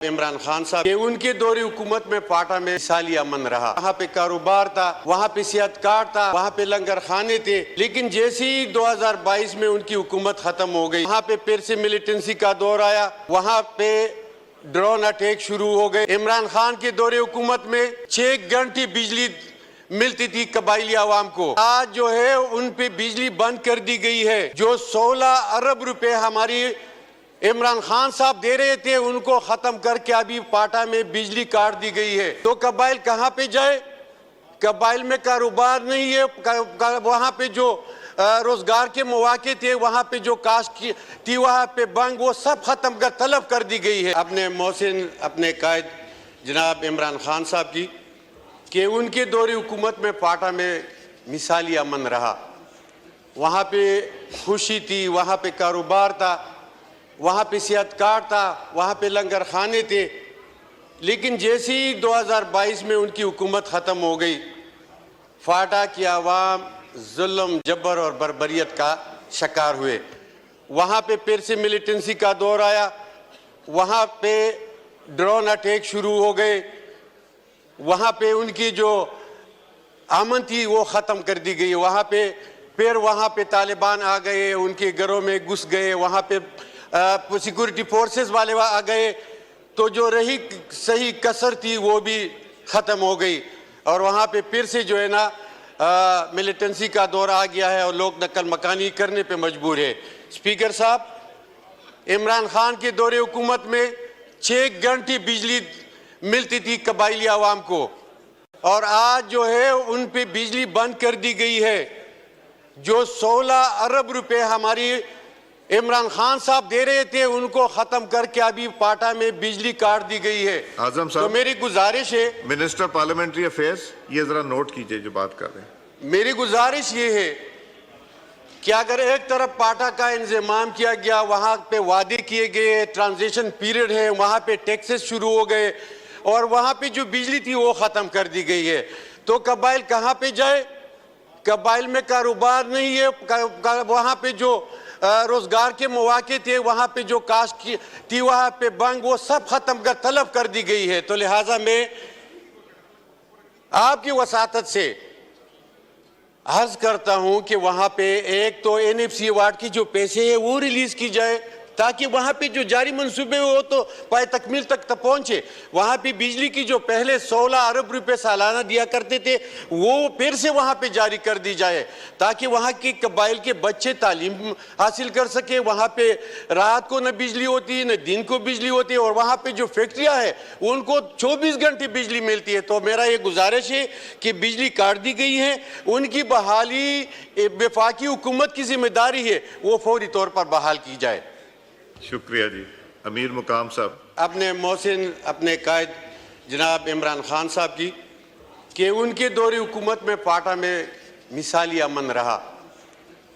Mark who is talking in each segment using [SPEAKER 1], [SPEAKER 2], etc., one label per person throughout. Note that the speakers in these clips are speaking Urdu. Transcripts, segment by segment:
[SPEAKER 1] عمران خان صاحب کہ ان کے دور حکومت میں پاٹا میں مثالی امن رہا. وہاں پہ کاروبار تھا, وہاں پہ صحت کارڈ تھا, وہاں پہ لنگر خانے تھے. لیکن جیسے ہی 2022 میں ان کی حکومت ختم ہو گئی, وہاں پہ پھر سے ملیٹنسی کا دور آیا, وہاں پہ ڈرون اٹیک شروع ہو گئے. عمران خان کے دور حکومت میں 6 گھنٹے بجلی ملتی تھی قبائلی عوام کو. آج جو ہے ان پہ بجلی بند کر دی گئی ہے. جو 16 ارب روپے ہماری عمران خان صاحب دے رہے تھے ان کو ختم کر کے ابھی پاٹا میں بجلی کاٹ دی گئی ہے. تو قبائل کہاں پہ جائے؟ قبائل میں کاروبار نہیں ہے. وہاں پہ جو روزگار کے مواقع تھے, وہاں پہ جو کاشت تھی, وہاں پہ بنگ, وہ سب ختم کر طلب کر دی گئی ہے. اپنے محسن اپنے قائد جناب عمران خان صاحب کی کہ ان کے دور حکومت میں پاٹا میں مثالی امن رہا. وہاں پہ خوشی تھی, وہاں پہ کاروبار تھا, وہاں پہ صحت کارڈ تھا, وہاں پہ لنگر خانے تھے. لیکن جیسے ہی 2022 میں ان کی حکومت ختم ہو گئی, فاٹا کی عوام ظلم, جبر اور بربریت کا شکار ہوئے. وہاں پہ پھر سے ملیٹنسی کا دور آیا, وہاں پہ ڈرون اٹیک شروع ہو گئے, وہاں پہ ان کی جو امن تھی وہ ختم کر دی گئی. وہاں پہ طالبان آ گئے, ان کے گھروں میں گھس گئے, وہاں پہ سیکورٹی فورسز والے آ گئے. تو جو رہی صحیح کسر تھی وہ بھی ختم ہو گئی, اور وہاں پہ پھر سے جو ہے نا ملیٹنسی کا دور آ گیا ہے اور لوگ نقل مکانی کرنے پہ مجبور ہے. اسپیکر صاحب, عمران خان کے دور حکومت میں 6 گھنٹے بجلی ملتی تھی قبائلی عوام کو, اور آج جو ہے ان پہ بجلی بند کر دی گئی ہے. جو 16 ارب روپے ہماری عمران خان صاحب دے رہے تھے ان کو ختم کر کے ابھی پاٹا میں بجلی کاٹ دی گئی ہے.
[SPEAKER 2] اعظم صاحب,
[SPEAKER 1] تو میری گزارش ہے,
[SPEAKER 2] منسٹر پارلیمنٹری افیئرز, یہ ذرا نوٹ کیجئے جو بات کر رہے ہیں.
[SPEAKER 1] میری گزارش یہ ہے کہ اگر ایک طرف پاٹا کا انضمام کیا گیا, وہاں پہ وعدے کیے گئے, ٹرانزیشن پیریڈ ہے, وہاں پہ ٹیکسز شروع ہو گئے, اور وہاں پہ جو بجلی تھی وہ ختم کر دی گئی ہے, تو قبائل کہاں پہ جائے؟ قبائل میں کاروبار نہیں ہے. وہاں پہ جو روزگار کے مواقع تھے, وہاں پہ جو کاشت تھی, وہاں پہ بنگ, وہ سب ختم کر طلب کر دی گئی ہے. تو لہٰذا میں آپ کی وساطت سے عرض کرتا ہوں کہ وہاں پہ ایک تو NFC ایوارڈ کی جو پیسے ہیں وہ ریلیز کی جائے, تاکہ وہاں پہ جو جاری منصوبے ہو تو پائے تکمیل تک پہنچے. وہاں پہ بجلی کی جو پہلے 16 ارب روپے سالانہ دیا کرتے تھے وہ پھر سے وہاں پہ جاری کر دی جائے, تاکہ وہاں کی قبائل کے بچے تعلیم حاصل کر سکے. وہاں پہ رات کو نہ بجلی ہوتی, نہ دن کو بجلی ہوتی, اور وہاں پہ جو فیکٹریاں ہیں ان کو 24 گھنٹے بجلی ملتی ہے. تو میرا یہ گزارش ہے کہ بجلی کاٹ دی گئی ہے, ان کی بحالی وفاقی حکومت کی ذمہ داری ہے, وہ فوری طور پر بحال کی جائے.
[SPEAKER 2] شکریہ جی. امیر مقام صاحب.
[SPEAKER 1] اپنے محسن اپنے قائد جناب عمران خان صاحب کی کہ ان کے دور حکومت میں پاٹا میں مثالی امن رہا.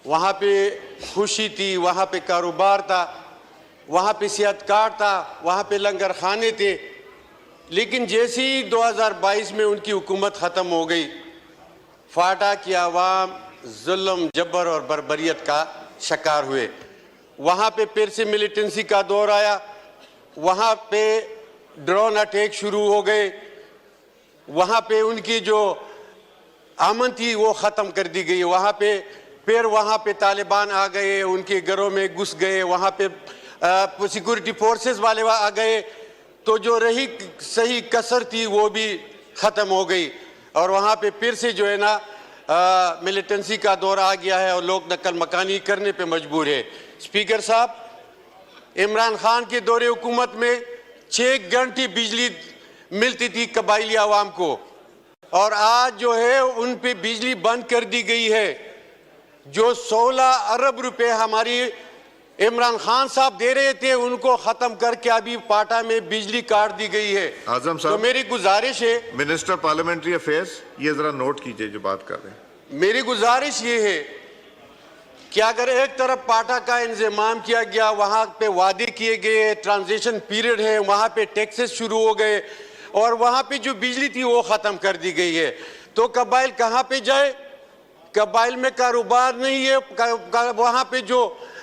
[SPEAKER 1] وہاں پہ خوشی تھی, وہاں پہ کاروبار تھا, وہاں پہ صحت کارڈ تھا, وہاں پہ لنگر خانے تھے. لیکن جیسے ہی 2022 میں ان کی حکومت ختم ہو گئی, فاٹا کی عوام ظلم, جبر اور بربریت کا شکار ہوئے. وہاں پہ پھر سے ملیٹنسی کا دور آیا, وہاں پہ ڈرون اٹیک شروع ہو گئے, وہاں پہ ان کی جو امن تھی وہ ختم کر دی گئی. وہاں پہ طالبان آ گئے, ان کے گھروں میں گھس گئے, وہاں پہ سیکورٹی فورسز والے آ گئے. تو جو رہی صحیح کسر تھی وہ بھی ختم ہو گئی, اور وہاں پہ پھر سے جو ہے نا ملیٹنسی کا دور آ گیا ہے اور لوگ نقل مکانی کرنے پہ مجبور ہے. اسپیکر صاحب, عمران خان کے دور حکومت میں 6 گھنٹے بجلی ملتی تھی قبائلی عوام کو, اور آج جو ہے ان پہ بجلی بند کر دی گئی ہے. جو 16 ارب روپے ہماری عمران خان صاحب دے رہے تھے ان کو ختم کر کے ابھی پاٹا میں بجلی کاٹ دی گئی ہے.
[SPEAKER 2] اعظم صاحب,
[SPEAKER 1] تو میری گزارش ہے,
[SPEAKER 2] منسٹر پارلیمنٹری افیئرز, یہ ذرا نوٹ کیجئے جو بات کر رہے ہیں.
[SPEAKER 1] میری گزارش یہ ہے کہ اگر ایک طرف پاٹا کا انضمام کیا گیا, وہاں پہ وعدے کیے گئے, ٹرانزیشن پیریڈ ہے, وہاں پہ ٹیکسز شروع ہو گئے, اور وہاں پہ جو بجلی تھی وہ ختم کر دی گئی ہے, تو قبائل کہاں پہ جائے؟ قبائل میں کاروبار نہیں ہے. وہاں پہ جو